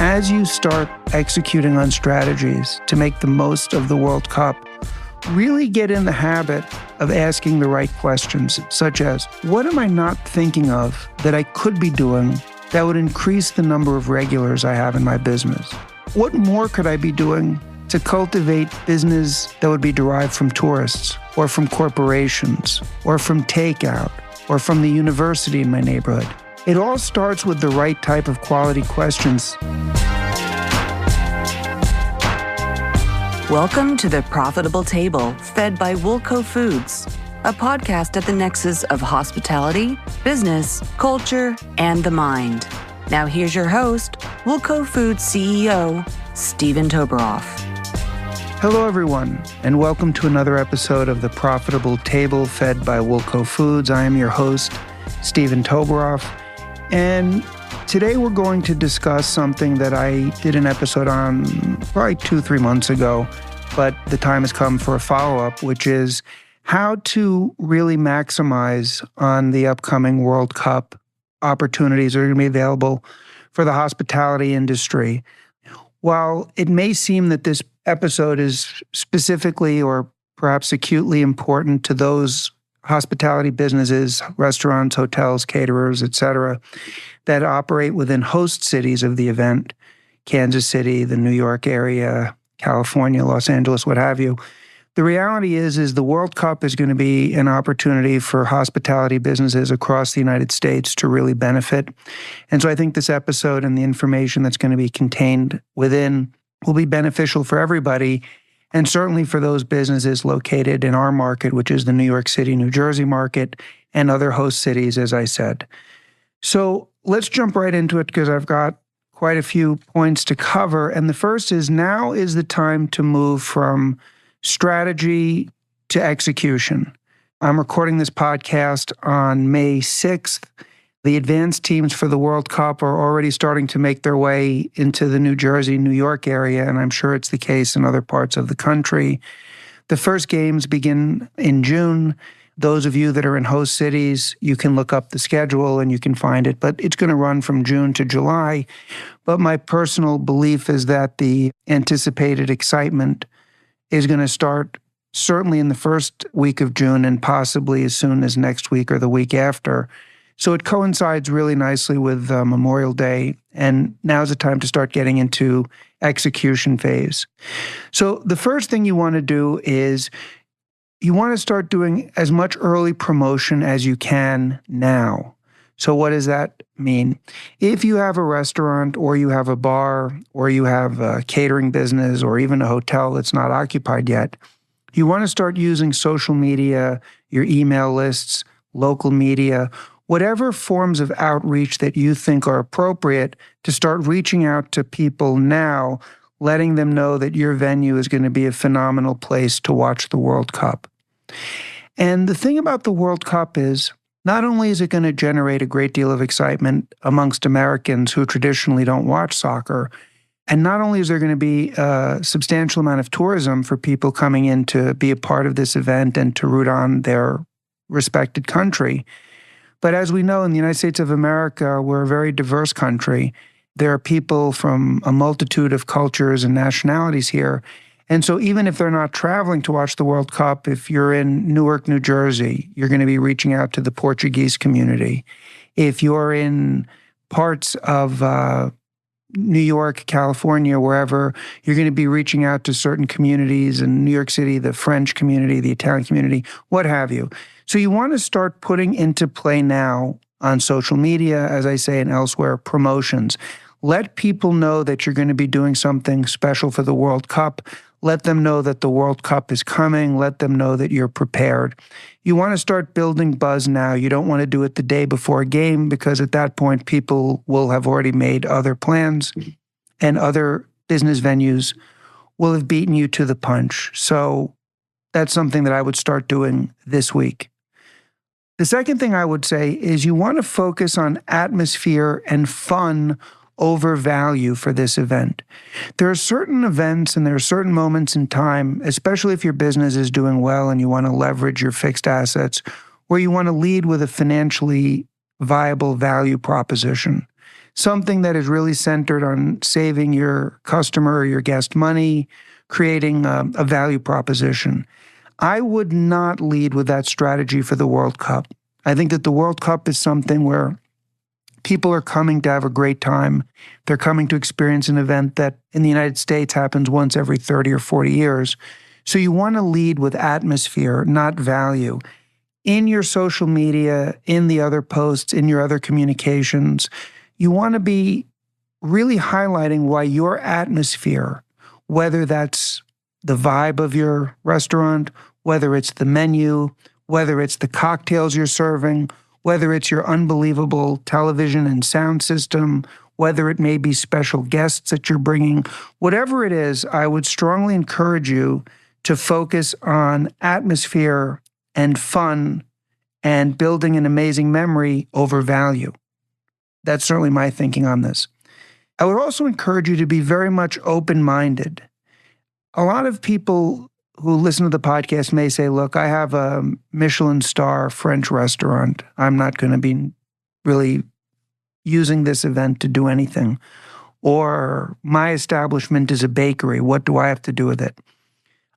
as you start executing on strategies to make the most of the World Cup, really get in the habit of asking the right questions, such as, what am I not thinking of that I could be doing that would increase the number of regulars I have in my business? What more could I be doing to cultivate business that would be derived from tourists, or from corporations, or from takeout, or from the university in my neighborhood? It all starts with the right type of quality questions. Welcome to The Profitable Table, fed by Woolco Foods, a podcast at the nexus of hospitality, business, culture, and the mind. Now here's your host, Woolco Foods CEO, Stephen Toberoff. Hello, everyone, and welcome to another episode of The Profitable Table, fed by Woolco Foods. I am your host, Stephen Toberoff, and today we're going to discuss something that I did an episode on probably 2-3 months ago, but the time has come for a follow-up, which is how to really maximize on the upcoming World Cup opportunities that are going to be available for the hospitality industry. While it may seem that this episode is specifically or perhaps acutely important to those hospitality businesses, restaurants, hotels, caterers, etc., that operate within host cities of the event, Kansas City, the New York area, California, Los Angeles, what have you. The reality is the World Cup is going to be an opportunity for hospitality businesses across the United States to really benefit. And so I think this episode and the information that's going to be contained within will be beneficial for everybody, and certainly for those businesses located in our market, which is the New York City, New Jersey market, and other host cities, as I said. So let's jump right into it because I've got quite a few points to cover. And the first is, now is the time to move from strategy to execution. I'm recording this podcast on May 6th. The advanced teams for the World Cup are already starting to make their way into the New Jersey, New York area, and I'm sure it's the case in other parts of the country. The first games begin in June. Those of you that are in host cities, you can look up the schedule and you can find it, but it's going to run from June to July. But my personal belief is that the anticipated excitement is going to start certainly in the first week of June and possibly as soon as next week or the week after. So it coincides really nicely with Memorial Day, and now's the time to start getting into execution phase. So the first thing you want to do is you want to start doing as much early promotion as you can now. So what does that mean? If you have a restaurant or you have a bar or you have a catering business or even a hotel that's not occupied yet, you want to start using social media, your email lists, local media, whatever forms of outreach that you think are appropriate to start reaching out to people now, letting them know that your venue is going to be a phenomenal place to watch the World Cup. And the thing about the World Cup is, not only is it going to generate a great deal of excitement amongst Americans who traditionally don't watch soccer, and not only is there going to be a substantial amount of tourism for people coming in to be a part of this event and to root on their respected country, but as we know, in the United States of America, we're a very diverse country. There are people from a multitude of cultures and nationalities here. And so even if they're not traveling to watch the World Cup, if you're in Newark, New Jersey, you're going to be reaching out to the Portuguese community. If you're in parts of New York, California, wherever, you're going to be reaching out to certain communities in New York City, the French community, the Italian community, what have you. So you want to start putting into play now on social media, as I say, and elsewhere, promotions. Let people know that you're going to be doing something special for the World Cup. Let them know that the World Cup is coming. Let them know that you're prepared. You want to start building buzz now. You don't want to do it the day before a game, because at that point, people will have already made other plans and other business venues will have beaten you to the punch. So that's something that I would start doing this week. The second thing I would say is you want to focus on atmosphere and fun over value for this event. There are certain events and there are certain moments in time, especially if your business is doing well and you want to leverage your fixed assets, where you want to lead with a financially viable value proposition. something that is really centered on saving your customer or your guest money, creating a value proposition. I would not lead with that strategy for the World Cup. I think that the World Cup is something where people are coming to have a great time. They're coming to experience an event that in the United States happens once every 30 or 40 years. So you want to lead with atmosphere, not value. In your social media, in the other posts, in your other communications, you want to be really highlighting why your atmosphere, whether that's the vibe of your restaurant, whether it's the menu, whether it's the cocktails you're serving, whether it's your unbelievable television and sound system, whether it may be special guests that you're bringing, whatever it is, I would strongly encourage you to focus on atmosphere and fun and building an amazing memory over value. That's certainly my thinking on this. I would also encourage you to be very much open-minded. A lot of people who listen to the podcast may say, look, I have a Michelin star French restaurant. I'm not going to be really using this event to do anything. Or my establishment is a bakery. What do I have to do with it?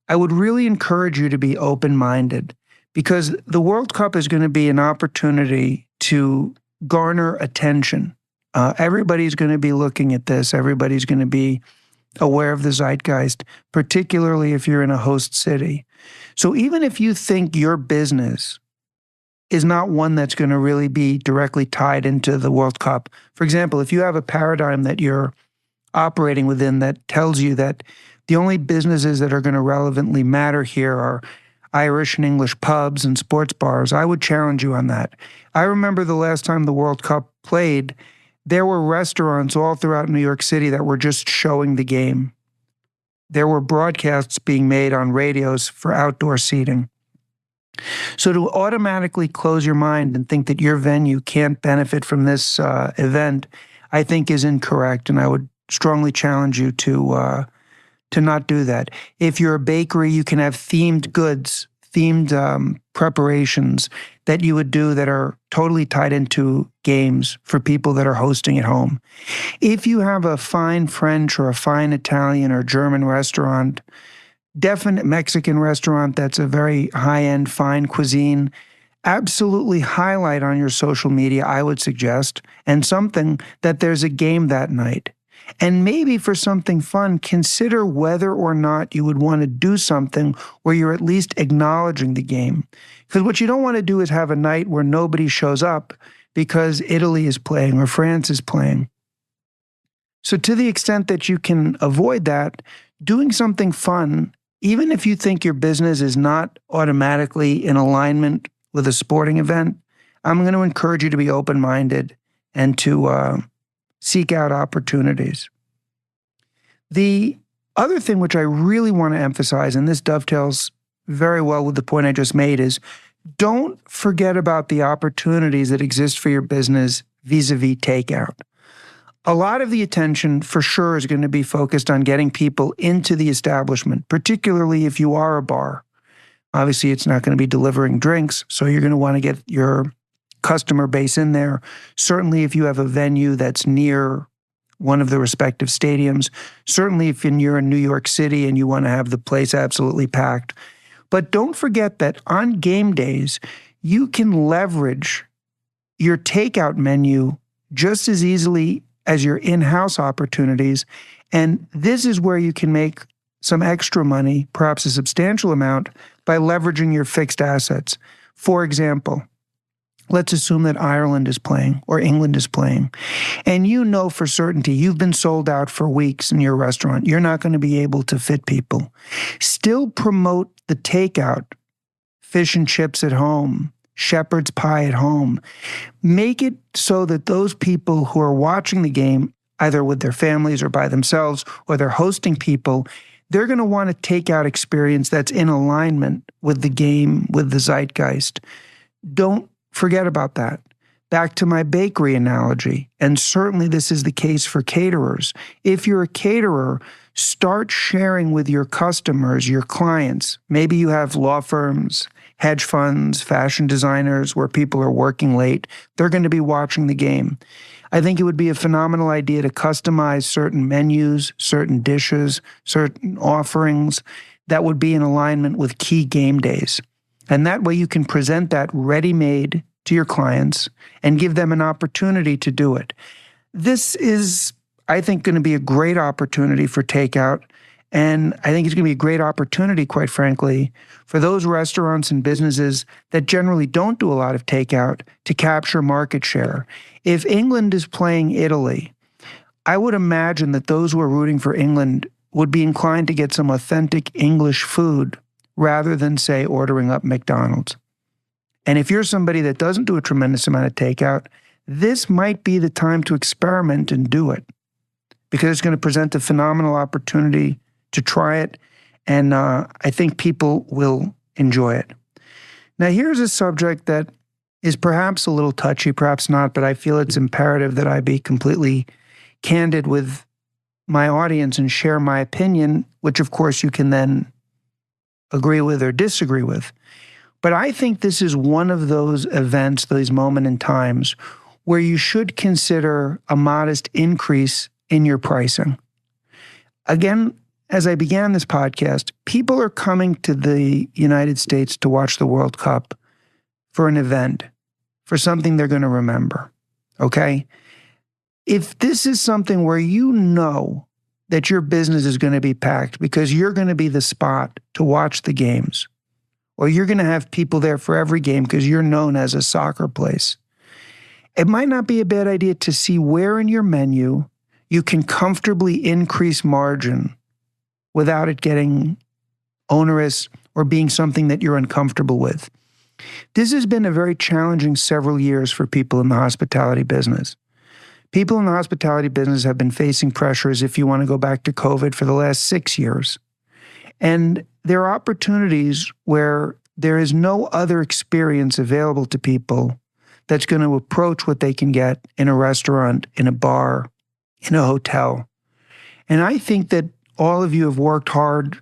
I would really encourage you to be open-minded because the World Cup is going to be an opportunity to garner attention. Everybody's going to be looking at this. Everybody's going to be aware of the zeitgeist, particularly if you're in a host city. So even if you think your business is not one that's going to really be directly tied into the World Cup, for example, if you have a paradigm that you're operating within that tells you that the only businesses that are going to relevantly matter here are Irish and English pubs and sports bars, I would challenge you on that. I remember the last time the World Cup played, there were restaurants all throughout New York City that were just showing the game. There were broadcasts being made on radios for outdoor seating. So to automatically close your mind and think that your venue can't benefit from this event, I think is incorrect, and I would strongly challenge you to not do that. If you're a bakery, you can have themed goods, themed preparations that you would do that are totally tied into games for people that are hosting at home. If you have a fine French or a fine Italian or German restaurant, definite Mexican restaurant that's a very high-end fine cuisine, absolutely highlight on your social media, I would suggest, and something that there's a game that night. And maybe for something fun, consider whether or not you would want to do something where you're at least acknowledging the game. Because what you don't want to do is have a night where nobody shows up because Italy is playing or France is playing. So to the extent that you can avoid that, doing something fun, even if you think your business is not automatically in alignment with a sporting event, I'm going to encourage you to be open-minded and to seek out opportunities. The other thing which I really want to emphasize, and this dovetails very well with the point I just made, is don't forget about the opportunities that exist for your business vis-a-vis takeout. A lot of the attention for sure is going to be focused on getting people into the establishment, particularly if you are a bar. Obviously, it's not going to be delivering drinks, so you're going to want to get your customer base in there. Certainly if you have a venue that's near one of the respective stadiums, certainly if you're in New York City and you want to have the place absolutely packed. But don't forget that on game days, you can leverage your takeout menu just as easily as your in-house opportunities. And this is where you can make some extra money, perhaps a substantial amount, by leveraging your fixed assets. For example, let's assume that Ireland is playing or England is playing, and you know for certainty you've been sold out for weeks in your restaurant. You're not going to be able to fit people. Still promote the takeout, fish and chips at home, shepherd's pie at home. Make it so that those people who are watching the game, either with their families or by themselves, or they're hosting people, they're going to want a takeout experience that's in alignment with the game, with the zeitgeist. Don't forget about that. Back to my bakery analogy, and certainly this is the case for caterers. If you're a caterer, start sharing with your customers, your clients. Maybe you have law firms, hedge funds, fashion designers, where people are working late. They're going to be watching the game. I think it would be a phenomenal idea to customize certain menus, certain dishes, certain offerings that would be in alignment with key game days. And that way you can present that ready-made to your clients and give them an opportunity to do it. This is, I think, going to be a great opportunity for takeout. And I think it's going to be a great opportunity, quite frankly, for those restaurants and businesses that generally don't do a lot of takeout to capture market share. If England is playing Italy, I would imagine that those who are rooting for England would be inclined to get some authentic English food rather than, say, ordering up McDonald's. And if you're somebody that doesn't do a tremendous amount of takeout, this might be the time to experiment and do it, because it's going to present a phenomenal opportunity to try it, and I think people will enjoy it. Now, here's a subject that is perhaps a little touchy, perhaps not, but I feel it's imperative that I be completely candid with my audience and share my opinion, which of course you can then agree with or disagree with. But I think this is one of those events, those moments in times, where you should consider a modest increase in your pricing. Again, as I began this podcast, people are coming to the United States to watch the World Cup for an event, for something they're going to remember, okay? If this is something where you know that your business is going to be packed because you're going to be the spot to watch the games, or you're going to have people there for every game because you're known as a soccer place, it might not be a bad idea to see where in your menu you can comfortably increase margin without it getting onerous or being something that you're uncomfortable with. This has been a very challenging several years for people in the hospitality business. People in the hospitality business have been facing pressures, if you want to go back to COVID, for the last 6 years. And there are opportunities where there is no other experience available to people that's going to approach what they can get in a restaurant, in a bar, in a hotel. And I think that all of you have worked hard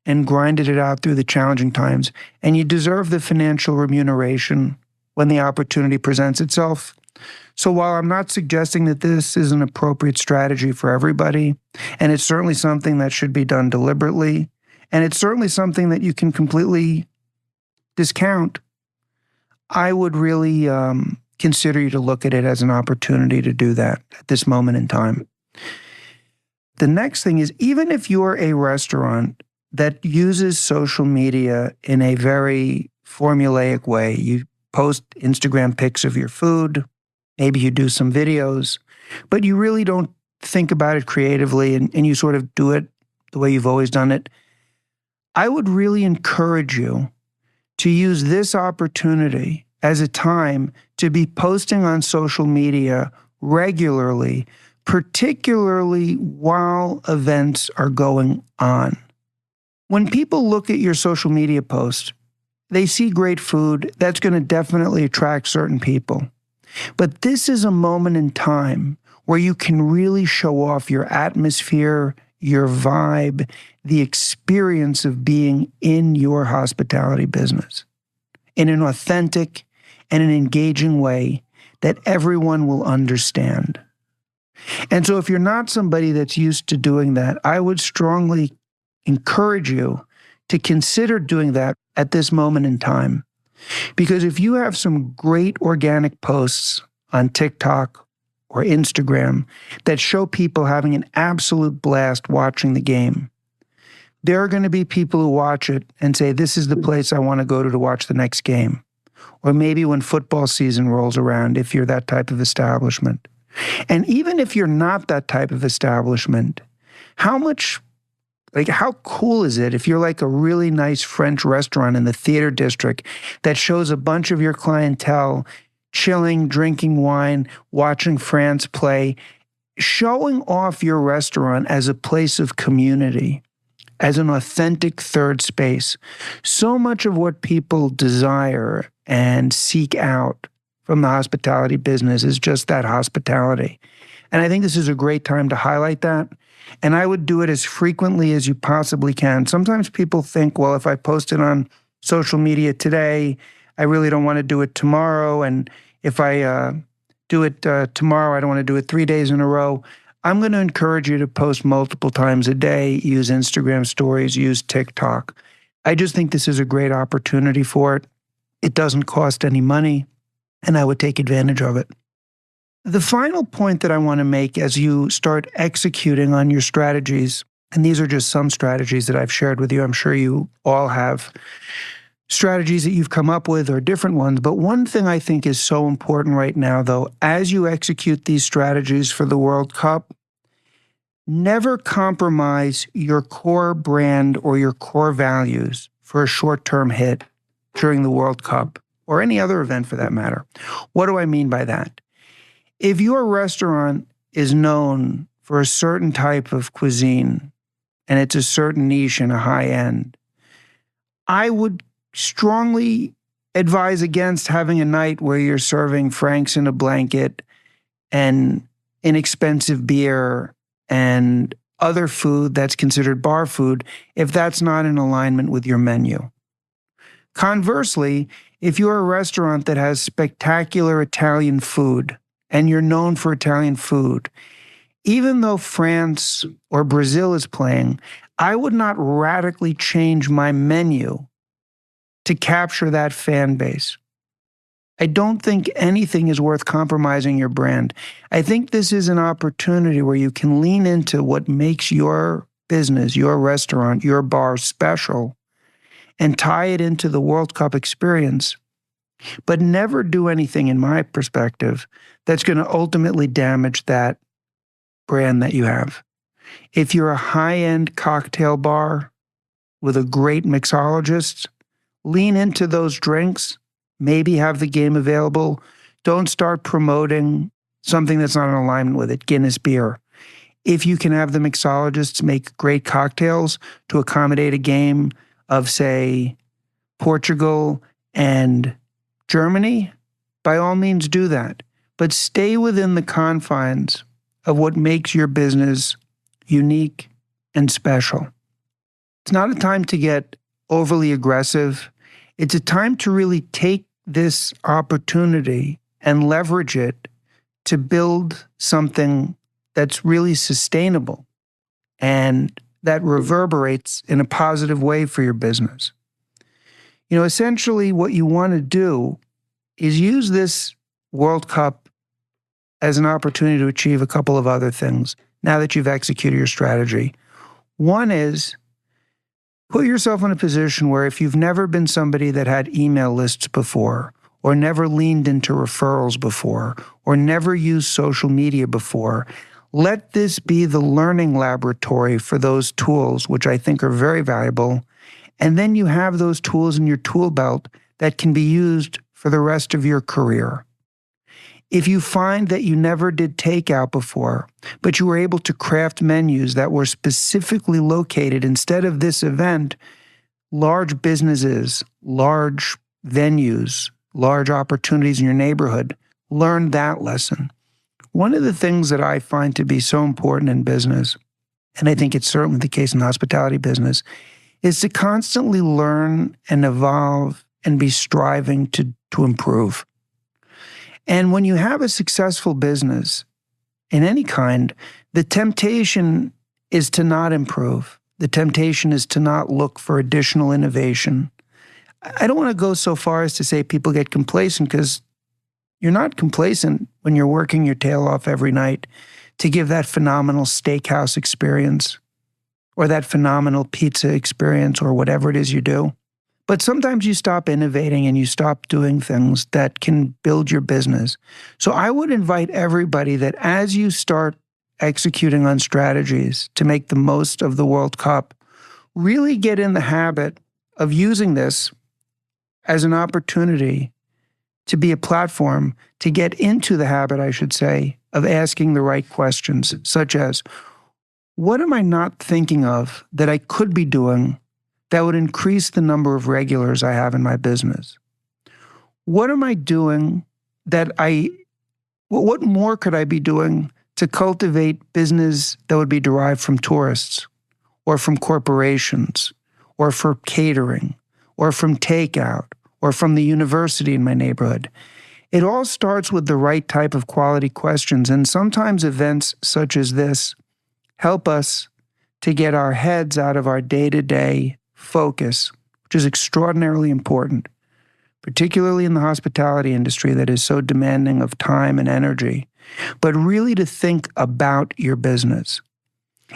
and grinded it out through the challenging times, and you deserve the financial remuneration when the opportunity presents itself. So while I'm not suggesting that this is an appropriate strategy for everybody, and it's certainly something that should be done deliberately, and it's certainly something that you can completely discount, I would really consider you to look at it as an opportunity to do that at this moment in time. The next thing is, even if you're a restaurant that uses social media in a very formulaic way, you post Instagram pics of your food, maybe you do some videos, but you really don't think about it creatively and you sort of do it the way you've always done it, I would really encourage you to use this opportunity as a time to be posting on social media regularly, particularly while events are going on. When people look at your social media post, they see great food. That's going to definitely attract certain people. But this is a moment in time where you can really show off your atmosphere, your vibe, the experience of being in your hospitality business in an authentic and an engaging way that everyone will understand. And so if you're not somebody that's used to doing that, I would strongly encourage you to consider doing that at this moment in time. Because if you have some great organic posts on TikTok or Instagram that show people having an absolute blast watching the game, there are going to be people who watch it and say, this is the place I want to go to watch the next game. Or maybe when football season rolls around, if you're that type of establishment. And even if you're not that type of establishment, how cool is it if you're like a really nice French restaurant in the theater district that shows a bunch of your clientele chilling, drinking wine, watching France play, showing off your restaurant as a place of community, as an authentic third space. So much of what people desire and seek out from the hospitality business is just that hospitality. And I think this is a great time to highlight that. And I would do it as frequently as you possibly can. Sometimes people think, well, if I post it on social media today. I really don't want to do it tomorrow. And if I do it tomorrow, I don't want to do it 3 days in a row. I'm going to encourage you to post multiple times a day, use Instagram stories, use TikTok. I just think this is a great opportunity for it. It doesn't cost any money, and I would take advantage of it. The final point that I want to make as you start executing on your strategies, and these are just some strategies that I've shared with you. I'm sure you all have strategies that you've come up with or different ones. But one thing I think is so important right now, though, as you execute these strategies for the World Cup, never compromise your core brand or your core values for a short-term hit during the World Cup or any other event for that matter. What do I mean by that? If your restaurant is known for a certain type of cuisine and it's a certain niche and a high end, I would strongly advise against having a night where you're serving Franks in a blanket and inexpensive beer and other food that's considered bar food if that's not in alignment with your menu. Conversely, if you're a restaurant that has spectacular Italian food and you're known for Italian food, even though France or Brazil is playing, I would not radically change my menu to capture that fan base. I don't think anything is worth compromising your brand. I think this is an opportunity where you can lean into what makes your business, your restaurant, your bar special and tie it into the World Cup experience, but never do anything, in my perspective, that's going to ultimately damage that brand that you have. If you're a high-end cocktail bar with a great mixologist, lean into those drinks. Maybe have the game available. Don't start promoting something that's not in alignment with it, Guinness beer. If you can have the mixologists make great cocktails to accommodate a game of, say, Portugal and Germany, by all means do that. But stay within the confines of what makes your business unique and special. It's not a time to get overly aggressive. It's a time to really take this opportunity and leverage it to build something that's really sustainable and that reverberates in a positive way for your business. You know, essentially what you want to do is use this World Cup as an opportunity to achieve a couple of other things now that you've executed your strategy. One is put yourself in a position where if you've never been somebody that had email lists before, or never leaned into referrals before, or never used social media before, let this be the learning laboratory for those tools, which I think are very valuable. And then you have those tools in your tool belt that can be used for the rest of your career. If you find that you never did takeout before, but you were able to craft menus that were specifically located, instead of this event, large businesses, large venues, large opportunities in your neighborhood, learn that lesson. One of the things that I find to be so important in business, and I think it's certainly the case in the hospitality business, is to constantly learn and evolve and be striving to improve. And when you have a successful business in any kind, the temptation is to not improve. The temptation is to not look for additional innovation. I don't want to go so far as to say people get complacent, because you're not complacent when you're working your tail off every night to give that phenomenal steakhouse experience or that phenomenal pizza experience or whatever it is you do. But sometimes you stop innovating and you stop doing things that can build your business. So I would invite everybody that as you start executing on strategies to make the most of the World Cup, really get in the habit of using this as an opportunity to be a platform to get into the habit, I should say, of asking the right questions, such as, what am I not thinking of that I could be doing that would increase the number of regulars I have in my business? What am I doing what more could I be doing to cultivate business that would be derived from tourists or from corporations or for catering or from takeout or from the university in my neighborhood. It all starts with the right type of quality questions, and sometimes events such as this help us to get our heads out of our day-to-day focus, which is extraordinarily important, particularly in the hospitality industry that is so demanding of time and energy, but really to think about your business.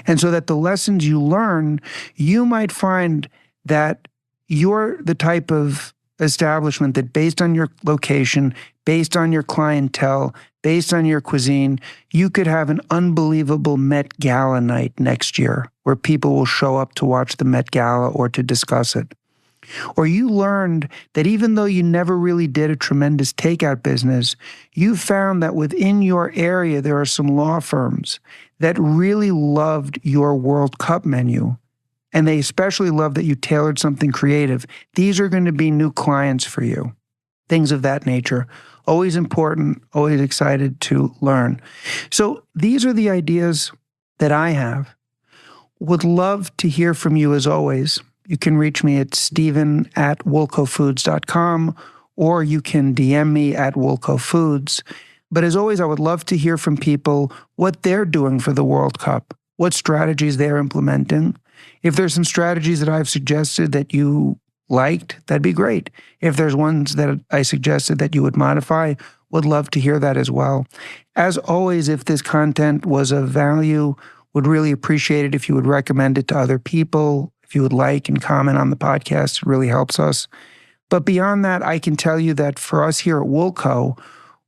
And so that the lessons you learn, you might find that you're the type of establishment that based on your location, based on your clientele, based on your cuisine, you could have an unbelievable Met Gala night next year where people will show up to watch the Met Gala or to discuss it. Or you learned that even though you never really did a tremendous takeout business, you found that within your area there are some law firms that really loved your World Cup menu. And they especially love that you tailored something creative. These are going to be new clients for you. Things of that nature. Always important, always excited to learn. So these are the ideas that I have. Would love to hear from you as always. You can reach me at steven@woolcofoods.com, or you can DM me at woolcofoods. But as always, I would love to hear from people what they're doing for the World Cup, what strategies they're implementing. If there's some strategies that I've suggested that you liked, that'd be great. If there's ones that I suggested that you would modify, would love to hear that as well. As always, if this content was of value, would really appreciate it if you would recommend it to other people. If you would like and comment on the podcast, it really helps us. But beyond that, I can tell you that for us here at Woolco,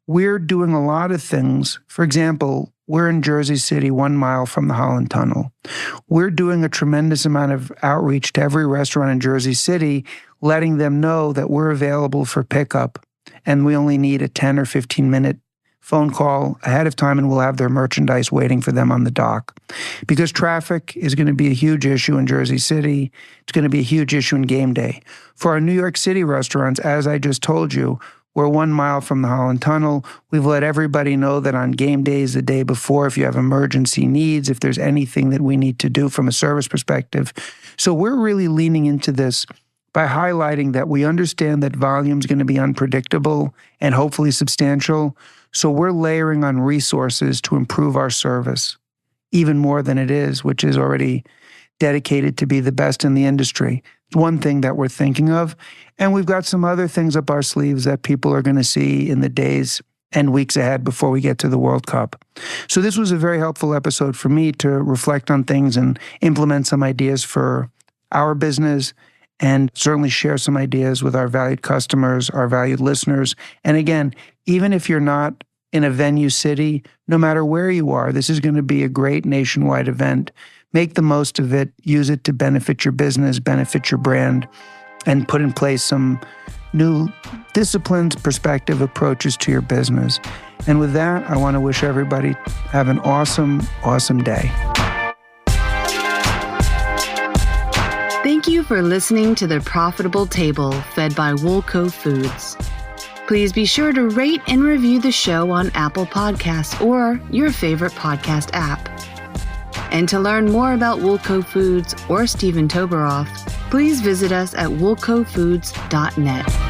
we're doing a lot of things. For example, we're in Jersey City, 1 mile from the Holland Tunnel. We're doing a tremendous amount of outreach to every restaurant in Jersey City, letting them know that we're available for pickup. And we only need a 10 or 15-minute phone call ahead of time, and we'll have their merchandise waiting for them on the dock. Because traffic is going to be a huge issue in Jersey City. It's going to be a huge issue in game day. For our New York City restaurants, as I just told you, we're 1 mile from the Holland Tunnel. We've let everybody know that on game days the day before, if you have emergency needs, if there's anything that we need to do from a service perspective. So we're really leaning into this by highlighting that we understand that volume is going to be unpredictable and hopefully substantial. So we're layering on resources to improve our service even more than it is, which is already dedicated to be the best in the industry. It's one thing that we're thinking of. And we've got some other things up our sleeves that people are going to see in the days and weeks ahead before we get to the World Cup. So this was a very helpful episode for me to reflect on things and implement some ideas for our business, and certainly share some ideas with our valued customers, our valued listeners. And again, even if you're not in a venue city, no matter where you are, this is going to be a great nationwide event. Make the most of it, use it to benefit your business, benefit your brand, and put in place some new disciplines, perspective, approaches to your business. And with that, I want to wish everybody have an awesome, awesome day. Thank you for listening to The Profitable Table, fed by Woolco Foods. Please be sure to rate and review the show on Apple Podcasts or your favorite podcast app. And to learn more about Woolco Foods or Steven Toberoff, please visit us at woolcofoods.net.